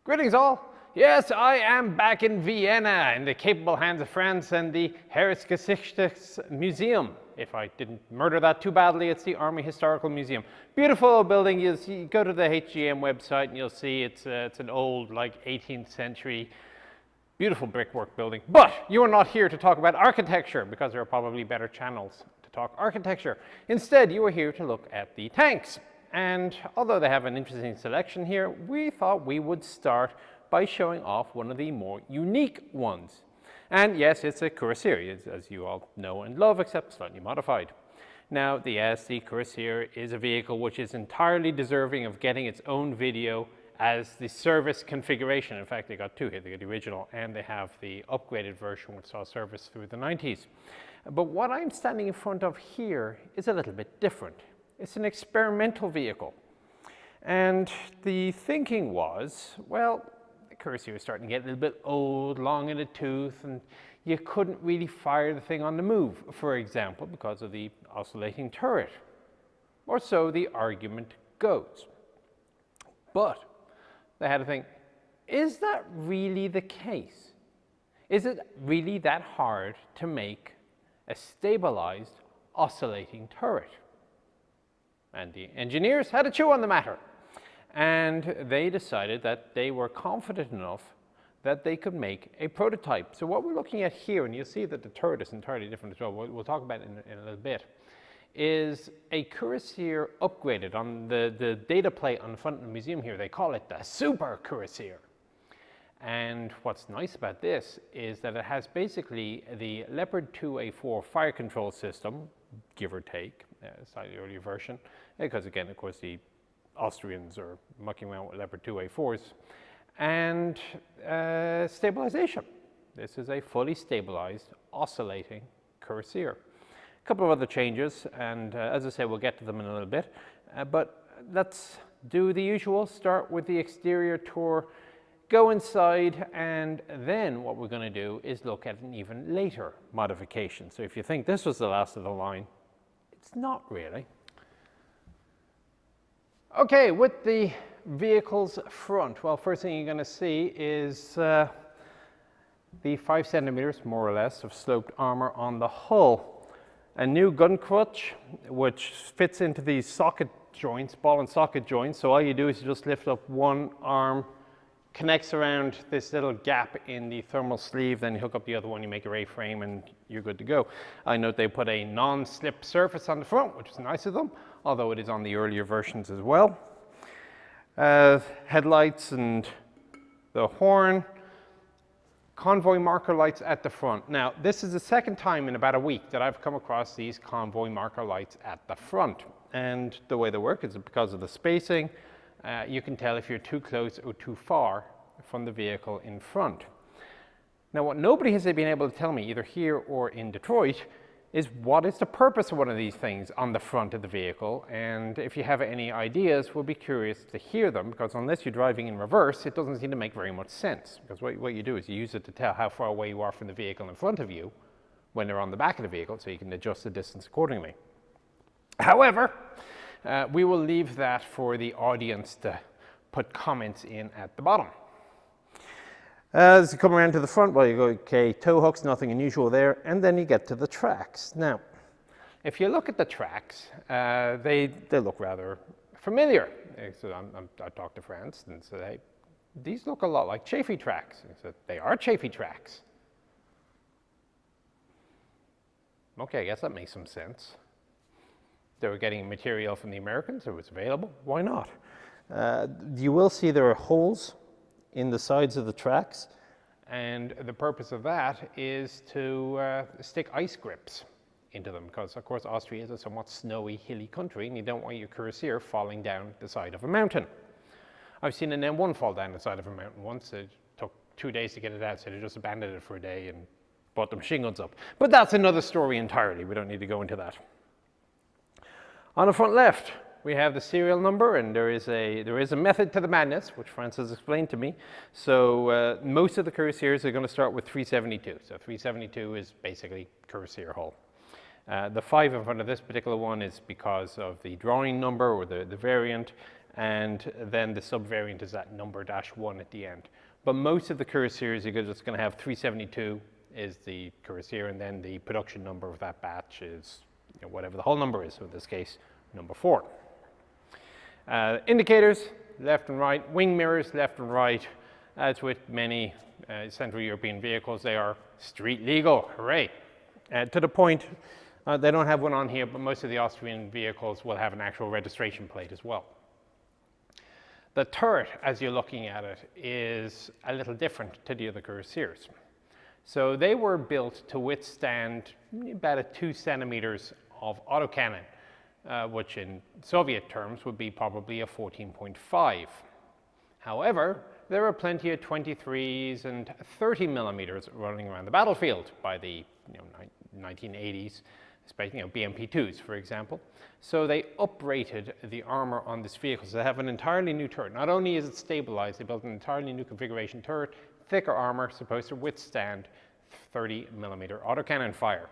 Greetings all! Yes, I am back in Vienna in the capable hands of France and the Heeresgeschichte Museum. If I didn't murder that too badly, it's the Army Historical Museum. Beautiful old building. You go to the HGM website and you'll see it's an old, like 18th century, beautiful brickwork building. But you are not here to talk about architecture because there are probably better channels to talk architecture. Instead, you are here to look at the tanks. And although they have an interesting selection here, we thought we would start by showing off one of the more unique ones. And yes, it's a Kurassier, as you all know and love, except slightly modified. Now, the Kurassier is a vehicle which is entirely deserving of getting its own video as the service configuration. In fact, they got two here. They got the original and they have the upgraded version which saw service through the 90s. But what I'm standing in front of here is a little bit different. It's an experimental vehicle. And the thinking was, well, the Kurassier was starting to get a little bit old, long in the tooth, and you couldn't really fire the thing on the move, for example, because of the oscillating turret. Or so the argument goes. But they had to think, is that really the case? Is it really that hard to make a stabilized oscillating turret? And the engineers had to chew on the matter. And they decided that they were confident enough that they could make a prototype. So what we're looking at here, and you'll see that the turret is entirely different as well, we'll talk about it in a little bit, is a Kurassier upgraded. On the data plate on the front of the museum here, they call it the Super Kurassier. And what's nice about this is that it has basically the Leopard 2A4 fire control system, give or take, slightly earlier version, because again, of course, the Austrians are mucking around with Leopard 2A4s, and stabilisation. This is a fully stabilized, oscillating Kurassier. A couple of other changes, and as I say, we'll get to them in a little bit, but let's do the usual, start with the exterior tour, go inside, and then what we're going to do is look at an even later modification. So if you think this was the last of the line, it's not really. Okay, with the vehicle's front, well, first thing you're going to see is the 5 centimeters, more or less, of sloped armor on the hull. A new gun crutch, which fits into these socket joints, ball and socket joints. So all you do is you just lift up one arm, connects around this little gap in the thermal sleeve, then you hook up the other one, you make your A-frame, and you're good to go. I note they put a non-slip surface on the front, which is nice of them, although it is on the earlier versions as well. Headlights and the horn, convoy marker lights at the front. Now, this is the second time in about a week that I've come across these convoy marker lights at the front. And the way they work is because of the spacing. You can tell if you're too close or too far from the vehicle in front. Now, what nobody has been able to tell me, either here or in Detroit, is what is the purpose of one of these things on the front of the vehicle. And if you have any ideas, we'll be curious to hear them, because unless you're driving in reverse, it doesn't seem to make very much sense. Because what you do is you use it to tell how far away you are from the vehicle in front of you when they're on the back of the vehicle, so you can adjust the distance accordingly. However, we will leave that for the audience to put comments in at the bottom. As you come around to the front, well, you go, okay, tow hooks, nothing unusual there, and then you get to the tracks. Now, if you look at the tracks, they look rather familiar. So I talked to France and said, hey, these look a lot like Chaffee tracks. And he said, they are Chaffee tracks. Okay, I guess that makes some sense. They were getting material from the Americans, it was available, why not? You will see there are holes in the sides of the tracks, and the purpose of that is to stick ice grips into them, because of course Austria is a somewhat snowy, hilly country, and you don't want your Kurassier falling down the side of a mountain. I've seen an M1 fall down the side of a mountain once. It took 2 days to get it out, so they just abandoned it for a day and brought the machine guns up. But that's another story entirely, we don't need to go into that. On the front left, we have the serial number, and there is a method to the madness, which France has explained to me. So most of the Kurassiers are going to start with 372. So 372 is basically Kurassier hull. The 5 in front of this particular one is because of the drawing number or the variant, and then the subvariant is that number -1 at the end. But most of the Kurassiers, you're just going to have 372 is the Kurassier, and then the production number of that batch is whatever the whole number is, so in this case, number 4. Indicators, left and right, wing mirrors, left and right. As with many Central European vehicles, they are street legal, hooray. To the point, they don't have one on here, but most of the Austrian vehicles will have an actual registration plate as well. The turret, as you're looking at it, is a little different to the other Kurassiers. So they were built to withstand about 2 centimeters of autocannon, which in Soviet terms would be probably a 14.5. However, there are plenty of 23s and 30 millimeters running around the battlefield by the 1980s, especially BMP-2s, for example. So they uprated the armor on this vehicle. So they have an entirely new turret. Not only is it stabilized, they built an entirely new configuration turret, thicker armor, supposed to withstand 30 millimeter autocannon fire.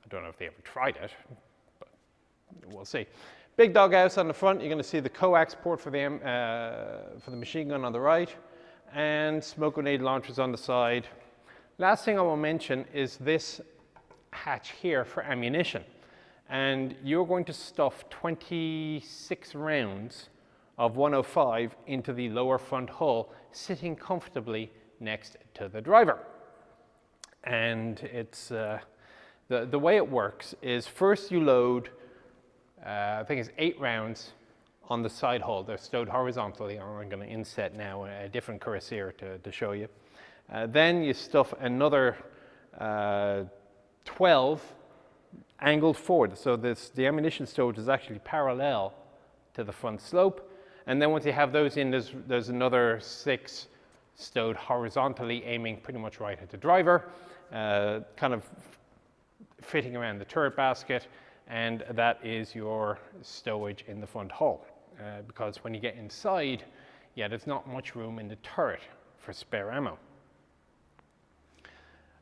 I don't know if they ever tried it, but we'll see. Big doghouse on the front. You're going to see the coax port for the machine gun on the right, and smoke grenade launchers on the side. Last thing I will mention is this hatch here for ammunition, and you're going to stuff 26 rounds of 105 into the lower front hull, sitting comfortably next to the driver. And it's the way it works is first you load I think it's 8 rounds on the side hull. They're stowed horizontally. I'm going to inset now a different Kurassier to show you. Then you stuff another 12 angled forward. So the ammunition stowage is actually parallel to the front slope. And then once you have those in, there's another 6 stowed horizontally, aiming pretty much right at the driver, kind of fitting around the turret basket. And that is your stowage in the front hull. Because when you get inside, there's not much room in the turret for spare ammo.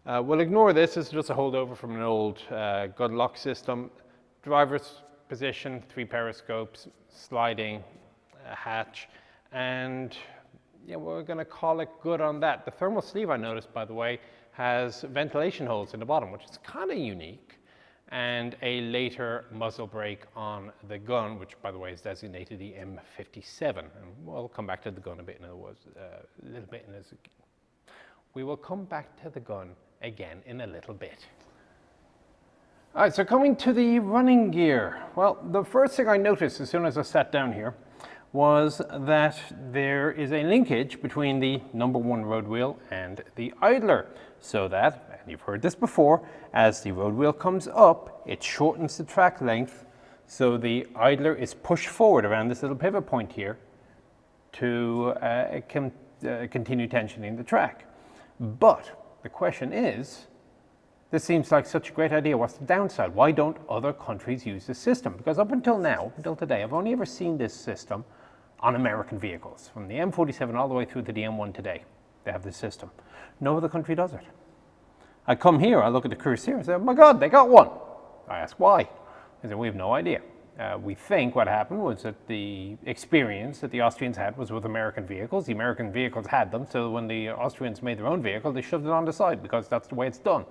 We'll ignore this. This is just a holdover from an old gun lock system. Driver's position, 3 periscopes, sliding hatch, and we're going to call it good on that. The thermal sleeve, I noticed, by the way, has ventilation holes in the bottom, which is kind of unique, and a later muzzle brake on the gun, which, by the way, is designated the M57. And we'll come back to the gun a bit in other words, a little bit. We will come back to the gun again in a little bit. All right, so coming to the running gear. Well, the first thing I noticed as soon as I sat down here was that there is a linkage between the number 1 road wheel and the idler, so that, and you've heard this before, as the road wheel comes up, it shortens the track length, so the idler is pushed forward around this little pivot point here to continue tensioning the track. But the question is, this seems like such a great idea. What's the downside? Why don't other countries use this system? Because up until now, up until today, I've only ever seen this system on American vehicles. From the M47 all the way through to the M1 today, they have this system. No other country does it. I come here, I look at the Kurassier and say, oh my God, they got one. I ask why. They say, we have no idea. We think what happened was that the experience that the Austrians had was with American vehicles. The American vehicles had them, so when the Austrians made their own vehicle, they shoved it on the side because that's the way it's done.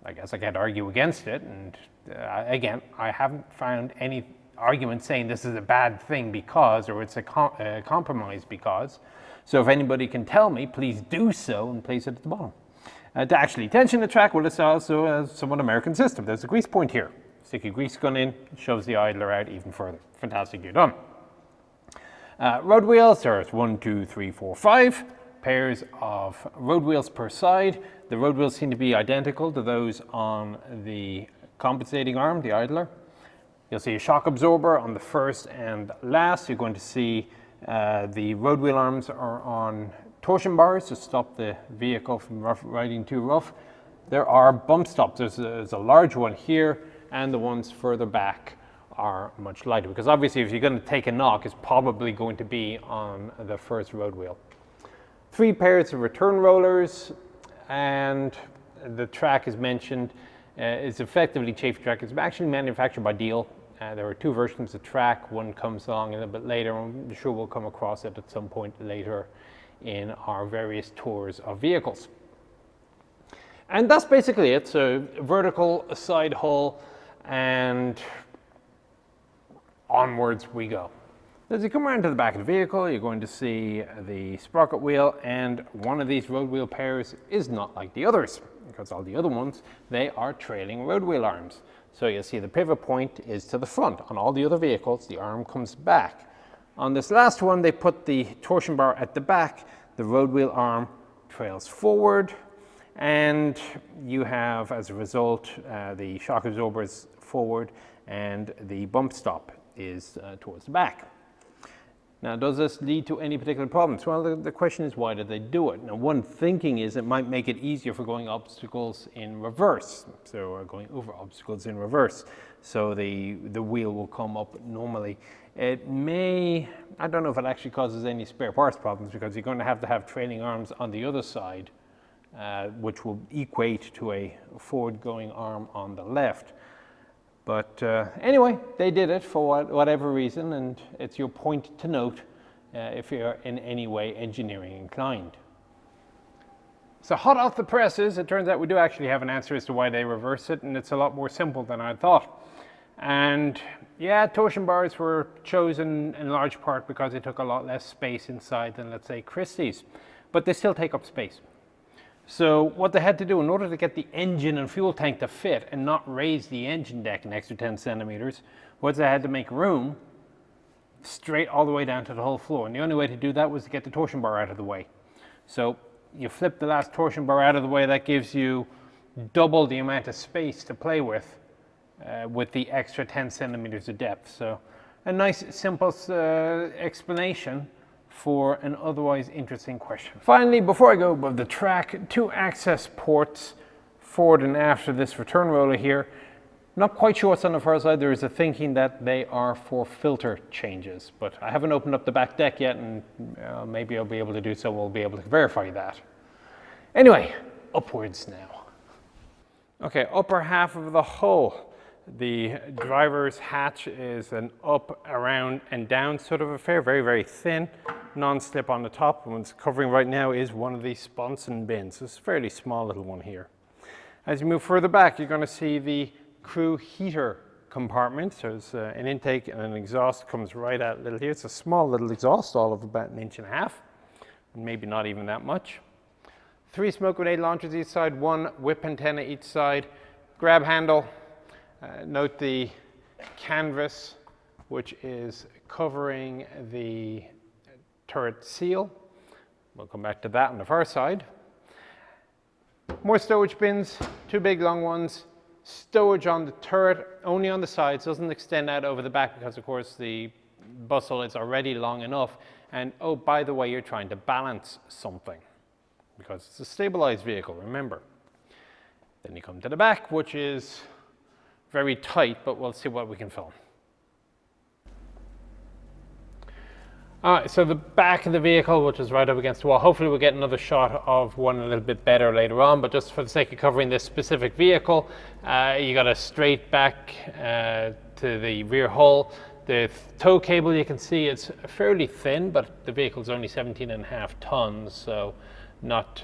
I guess I can't argue against it, and again, I haven't found any argument saying this is a bad thing because, or it's a compromise because. So if anybody can tell me, please do so and place it at the bottom. To actually tension the track, well, it's also a somewhat American system. There's a grease point here. Stick your grease gun in, shoves the idler out even further. Fantastic, you're done. Road wheels, there's 1, 2, 3, 4, 5 pairs of road wheels per side. The road wheels seem to be identical to those on the compensating arm, the idler. You'll see a shock absorber on the first and last. You're going to see the road wheel arms are on torsion bars to stop the vehicle from riding too rough. There are bump stops. There's a large one here, and the ones further back are much lighter, because obviously if you're going to take a knock, it's probably going to be on the first road wheel. 3 pairs of return rollers, and the track is mentioned. It's effectively chafe track. It's actually manufactured by Deal. There are two versions of track. One comes along a little bit later. I'm sure we'll come across it at some point later in our various tours of vehicles. And that's basically it. So vertical side hull, and onwards we go. As you come around to the back of the vehicle, you're going to see the sprocket wheel, and one of these road wheel pairs is not like the others, because all the other ones, they are trailing road wheel arms. So you'll see the pivot point is to the front. On all the other vehicles, the arm comes back. On this last one, they put the torsion bar at the back, the road wheel arm trails forward, and you have, as a result, the shock absorbers forward, and the bump stop is towards the back. Now, does this lead to any particular problems? Well, the question is, why did they do it? Now, one thinking is it might make it easier for going obstacles in reverse, so going over obstacles in reverse. So the wheel will come up normally. It may, I don't know if it actually causes any spare parts problems, because you're going to have trailing arms on the other side, which will equate to a forward-going arm on the left. But anyway, they did it for whatever reason, and it's your point to note if you're in any way engineering inclined. So hot off the presses, it turns out we do actually have an answer as to why they reverse it, and it's a lot more simple than I thought. And yeah, torsion bars were chosen in large part because they took a lot less space inside than, let's say, Christie's, but they still take up space. So what they had to do in order to get the engine and fuel tank to fit and not raise the engine deck an extra 10 centimeters was they had to make room straight all the way down to the whole floor. And the only way to do that was to get the torsion bar out of the way. So you flip the last torsion bar out of the way, that gives you double the amount of space to play with the extra 10 centimeters of depth. So a nice, simple explanation for an otherwise interesting question. Finally, before I go above the track, two access ports forward and after this return roller here. Not quite sure what's on the far side. There is a thinking that they are for filter changes, but I haven't opened up the back deck yet, and maybe I'll be able to do so. We'll be able to verify that. Anyway, upwards now. Okay, upper half of the hull. The driver's hatch is an up, around, and down sort of affair, very, very thin, non-slip on the top. And what's covering right now is one of these sponson bins. It's a fairly small little one here. As you move further back, you're going to see the crew heater compartment. So it's an intake and an exhaust comes right out little here. It's a small little exhaust, all of about 1.5 inches, maybe not even that much. 3 smoke grenade launchers each side, 1 whip antenna each side, grab handle. Note the canvas, which is covering the turret seal. We'll come back to that on the far side. More stowage bins, 2 big long ones. Stowage on the turret, only on the sides, doesn't extend out over the back because, of course, the bustle is already long enough. And oh, by the way, you're trying to balance something because it's a stabilized vehicle, remember. Then you come to the back, which is very tight, but we'll see what we can film. All right, so the back of the vehicle, which is right up against the wall. Hopefully we'll get another shot of one a little bit better later on, but just for the sake of covering this specific vehicle, you got a straight back to the rear hull. The tow cable, you can see it's fairly thin, but the vehicle's only 17.5 tons, so not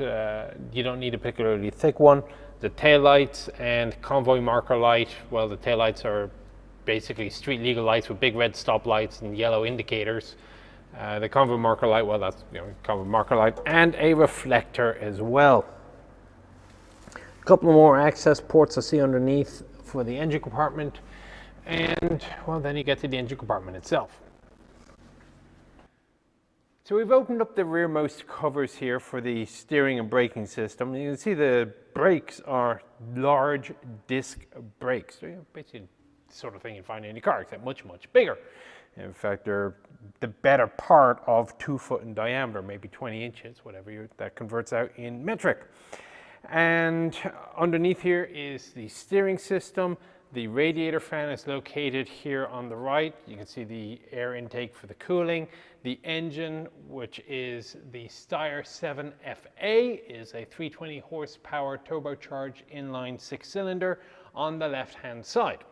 you don't need a particularly thick one. The taillights and convoy marker light, well, the taillights are basically street legal lights with big red stop lights and yellow indicators. The convoy marker light, well, that's convoy marker light, and a reflector as well. A couple more access ports I see underneath for the engine compartment, and well, then you get to the engine compartment itself. So we've opened up the rearmost covers here for the steering and braking system. You can see the brakes are large disc brakes. So basically the sort of thing you find in any car, except much, much bigger. In fact, they're the better part of 2 foot in diameter, maybe 20 inches, whatever that converts out in metric. And underneath here is the steering system. The radiator fan is located here on the right. You can see the air intake for the cooling. The engine, which is the Steyr 7FA, is a 320 horsepower turbocharged inline 6-cylinder on the left-hand side.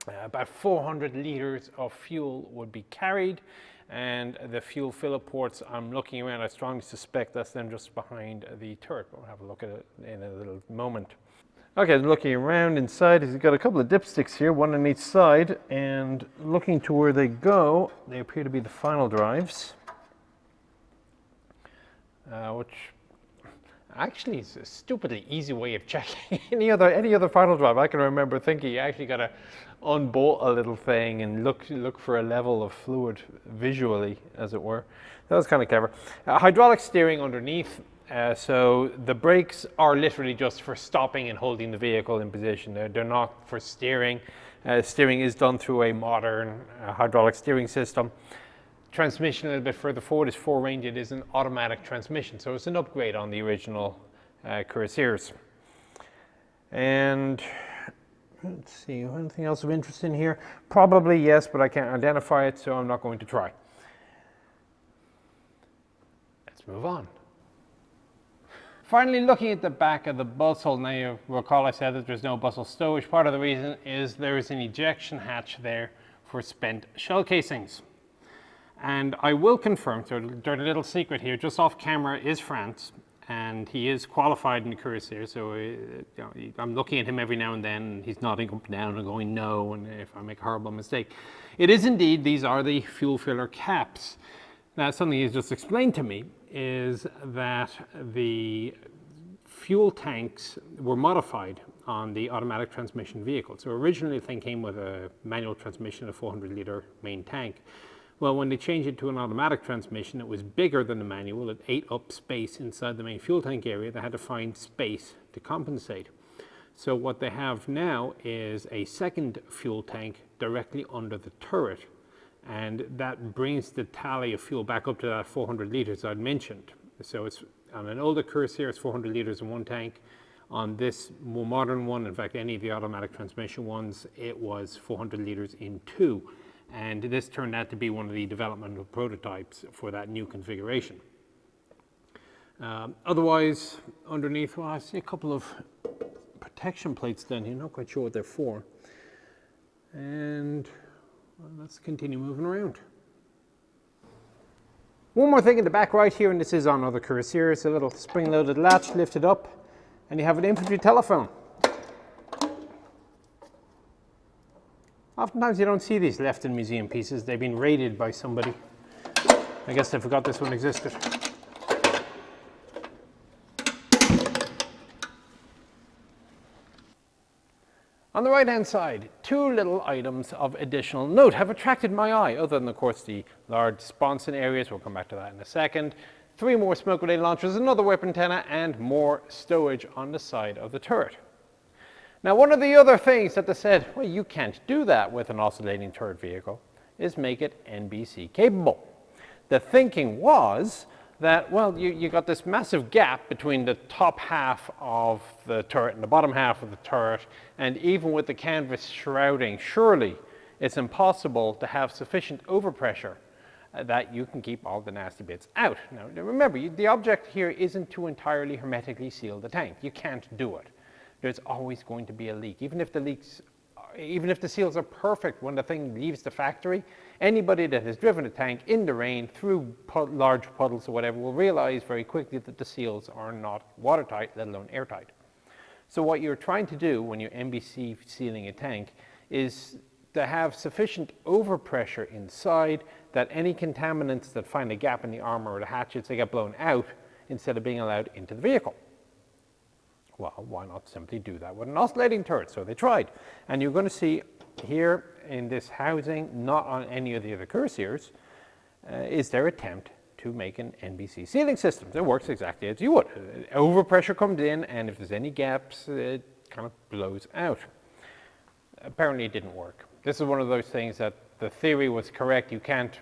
About 400 litres of fuel would be carried, and the fuel fill ports, I'm looking around, I strongly suspect that's them just behind the turret. We'll have a look at it in a little moment. Okay, looking around inside, he's got a couple of dipsticks here, one on each side, and looking to where they go, they appear to be the final drives, which actually is a stupidly easy way of checking any other final drive. I can remember thinking you actually got to unbolt a little thing and look for a level of fluid visually, as it were. That was kind of clever. Hydraulic steering underneath. So the brakes are literally just for stopping and holding the vehicle in position. They're not for steering. Steering is done through a modern hydraulic steering system. Transmission a little bit further forward is 4-range. It is an automatic transmission, so it's an upgrade on the original Kurassiers. And let's see, anything else of interest in here? Probably yes, but I can't identify it, so I'm not going to try. Let's move on. Finally, looking at the back of the bus hull. Now you recall I said that there's no bus hull stowage. Part of the reason is there is an ejection hatch there for spent shell casings. And I will confirm, so dirty little secret here, just off camera is France, and he is qualified in the Kurassier, so I'm looking at him every now and then, and he's nodding up and down and going no, and if I make a horrible mistake. It is indeed, these are the fuel filler caps. Now, something he's just explained to me is that the fuel tanks were modified on the automatic transmission vehicle. So originally the thing came with a manual transmission, a 400-litre main tank. Well, when they changed it to an automatic transmission, it was bigger than the manual. It ate up space inside the main fuel tank area. They had to find space to compensate. So what they have now is a second fuel tank directly under the turret, and that brings the tally of fuel back up to that 400 litres I'd mentioned. So it's on an older Kurassier, it's 400 litres in one tank. On this more modern one, in fact, any of the automatic transmission ones, it was 400 litres in two. And this turned out to be one of the developmental prototypes for that new configuration. Otherwise, underneath, well, I see a couple of protection plates down here, not quite sure what they're for. And well, let's continue moving around. One more thing in the back right here, and this is on other Kurassiers, a little spring-loaded latch lifted up, and you have an infantry telephone. Oftentimes you don't see these left in museum pieces. They've been raided by somebody. I guess they forgot this one existed. On the right hand side, two little items of additional note have attracted my eye, other than of course the large sponson areas. We'll come back to that in a second. 3 more smoke grenade launchers, another weapon antenna, and more stowage on the side of the turret. Now, one of the other things that they said, well, you can't do that with an oscillating turret vehicle, is make it NBC capable. The thinking was that, well, you got this massive gap between the top half of the turret and the bottom half of the turret, and even with the canvas shrouding, surely it's impossible to have sufficient overpressure that you can keep all the nasty bits out. Now, remember, the object here isn't to entirely hermetically seal the tank. You can't do it. There's always going to be a leak. Even if the seals are perfect when the thing leaves the factory, anybody that has driven a tank in the rain through large puddles or whatever will realize very quickly that the seals are not watertight, let alone airtight. So what you're trying to do when you're NBC sealing a tank is to have sufficient overpressure inside that any contaminants that find a gap in the armor or the hatchets, they get blown out instead of being allowed into the vehicle. Well, why not simply do that with an oscillating turret? So they tried. And you're going to see here in this housing, not on any of the other Kurassiers, is their attempt to make an NBC sealing system. It works exactly as you would. Overpressure comes in, and if there's any gaps, it kind of blows out. Apparently it didn't work. This is one of those things that the theory was correct. You can't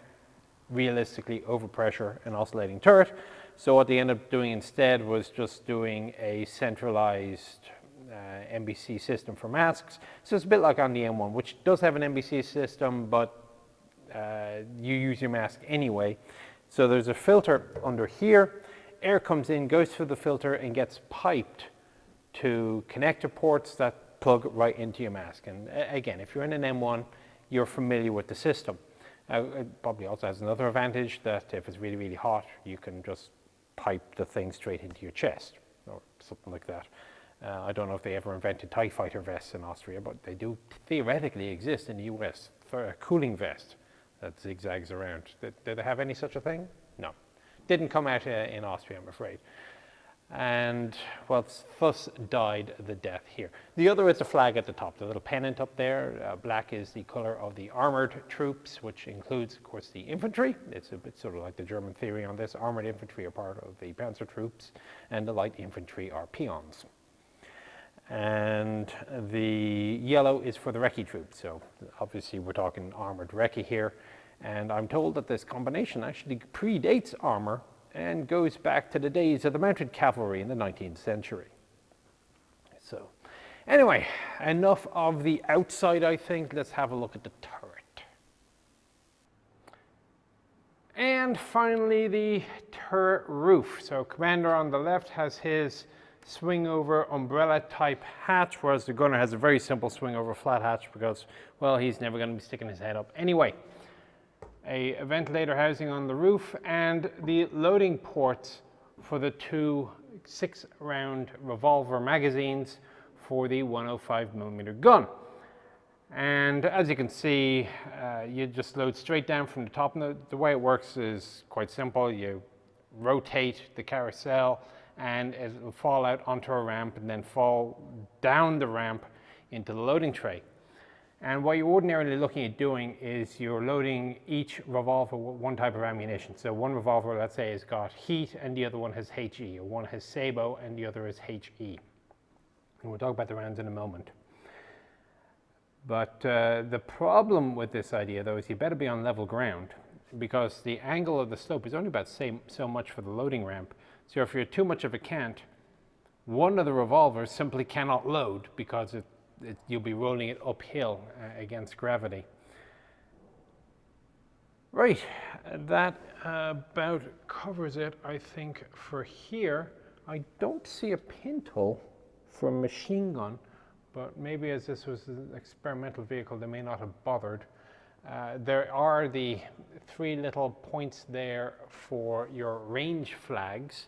realistically overpressure an oscillating turret. So what they ended up doing instead was just doing a centralized NBC system for masks. So it's a bit like on the M1, which does have an NBC system, but you use your mask anyway. So there's a filter under here. Air comes in, goes through the filter, and gets piped to connector ports that plug right into your mask. And again, if you're in an M1, you're familiar with the system. It probably also has another advantage that if it's really, really hot, you can just pipe the thing straight into your chest or something like that. I don't know if they ever invented TIE fighter vests in Austria, but they do theoretically exist in the US for a cooling vest that zigzags around. Did they have any such a thing? No. Didn't come out in Austria, I'm afraid. And, well, thus died the death here. The other is the flag at the top, the little pennant up there. Black is the color of the armored troops, which includes, of course, the infantry. It's a bit sort of like the German theory on this. Armored infantry are part of the panzer troops, and the light infantry are peons. And the yellow is for the recce troops. So obviously we're talking armored recce here. And I'm told that this combination actually predates armor and goes back to the days of the mounted cavalry in the 19th century. So anyway, enough of the outside, I think. Let's have a look at the turret. And finally, the turret roof. So commander on the left has his swing over umbrella type hatch, whereas the gunner has a very simple swing over flat hatch because, well, he's never going to be sticking his head up anyway. A ventilator housing on the roof and the loading ports for the two 6-round revolver magazines for the 105mm gun. And as you can see, you just load straight down from the top. And the way it works is quite simple. You rotate the carousel and it will fall out onto a ramp and then fall down the ramp into the loading tray. And what you're ordinarily looking at doing is you're loading each revolver with one type of ammunition. So one revolver, let's say, has got heat and the other one has HE, or one has sabot and the other is HE. And we'll talk about the rounds in a moment. But the problem with this idea, though, is you better be on level ground because the angle of the slope is only about so much for the loading ramp. So if you're too much of a cant, one of the revolvers simply cannot load because you'll be rolling it uphill against gravity. Right, that about covers it, I think, for here. I don't see a pintle for a machine gun, but maybe as this was an experimental vehicle, they may not have bothered. There are the 3 little points there for your range flags.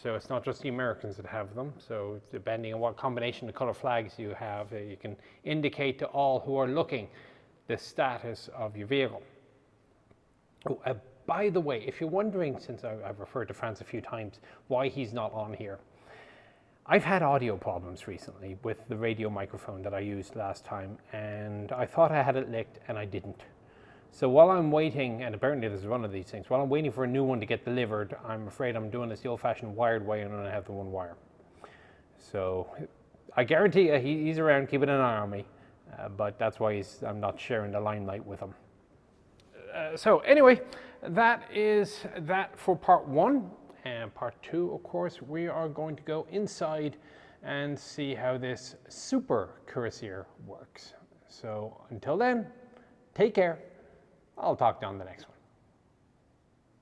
So it's not just the Americans that have them. So depending on what combination of color flags you have, you can indicate to all who are looking the status of your vehicle. Oh, by the way, if you're wondering, since I've referred to France a few times, why he's not on here, I've had audio problems recently with the radio microphone that I used last time, and I thought I had it licked and I didn't. So while I'm waiting, and apparently there's one of these things, while I'm waiting for a new one to get delivered, I'm afraid I'm doing this the old-fashioned wired way and I only have the one wire. So I guarantee you he's around keeping an eye on me, but that's why I'm not sharing the limelight with him. So anyway, that is that for part 1. And part 2, of course, we are going to go inside and see how this super Kurassier works. So until then, take care. I'll talk to you on the next one.